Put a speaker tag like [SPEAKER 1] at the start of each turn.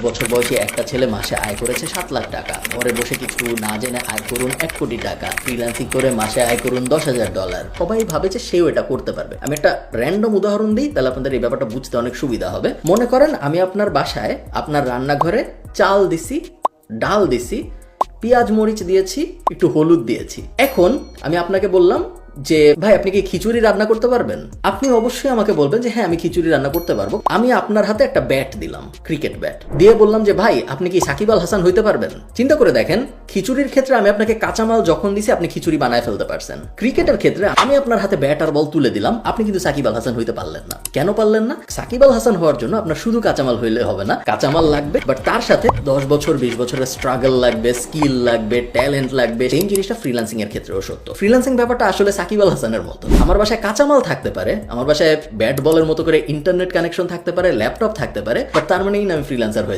[SPEAKER 1] বছর বয়সী একটা ছেলে মাসে আয় করেছে 7 লাখ টাকা। ঘরে বসে কিছু না জেনে আয় করুন 1 কোটি টাকা। ফ্রিল্যান্সিং করে মাসে আয় করুন $10,000। সবাই ভাবে যে সেও এটা করতে পারবে। আমি একটা র্যান্ডম উদাহরণ দিই, তাহলে আপনাদের এই ব্যাপারটা বুঝতে অনেক সুবিধা হবে। মনে করেন আমি আপনার বাসায় আপনার রান্নাঘরে চাল দিছি, ডাল দিছি, পেঁয়াজ মরিচ দিয়েছি, একটু হলুদ দিয়েছি। এখন আমি আপনাকে বললাম যে ভাই আপনি কি খিচুড়ি রান্না করতে পারবেন? আপনি অবশ্যই আমাকে বলবেন যে হ্যাঁ আমি খিচুড়ি রান্না করতে পারবো। আমি আপনার হাতে একটা ব্যাট দিলাম, ক্রিকেট ব্যাট দিয়ে বললাম যে ভাই আপনি কি সাকিব আল হাসান হইতে পারবেন? চিন্তা করে দেখেন, খিচুড়ির ক্ষেত্রে আমি আপনাকে কাঁচামাল যখন দিছি আপনি খিচুড়ি বানায় ফেলতে পারছেন। ক্রিকেটের ক্ষেত্রে আমি আপনার হাতে ব্যাট আর বল তুলে দিলাম, আপনি কিন্তু সাকিব আল হাসান হইতে পারলেন না। কেন পারলেন না? সাকিব আল হাসান হওয়ার জন্য আপনার শুধু কাঁচামাল হইলে হবে না, কাঁচামাল লাগবে, বাট তার সাথে 10 বছর 20 বছরের স্ট্রাগল লাগবে, স্কিল লাগবে, ট্যালেন্ট লাগবে। সেই জিনিসটা ফ্রিল্যান্সিং এর ক্ষেত্রেও সত্য। ফ্রিল্যান্সিং ব্যাপারটা আসলে সাকিব আল হাসানের মতো। আমার বাসায় কাঁচামাল থাকতে পারে, আমার বাসায় ব্যাট বলের মতো করে ইন্টারনেট কানেকশন থাকতে পারে, ল্যাপটপ থাকতে পারে, বাট তার মানে আমি ফ্রিল্যান্সার হয়ে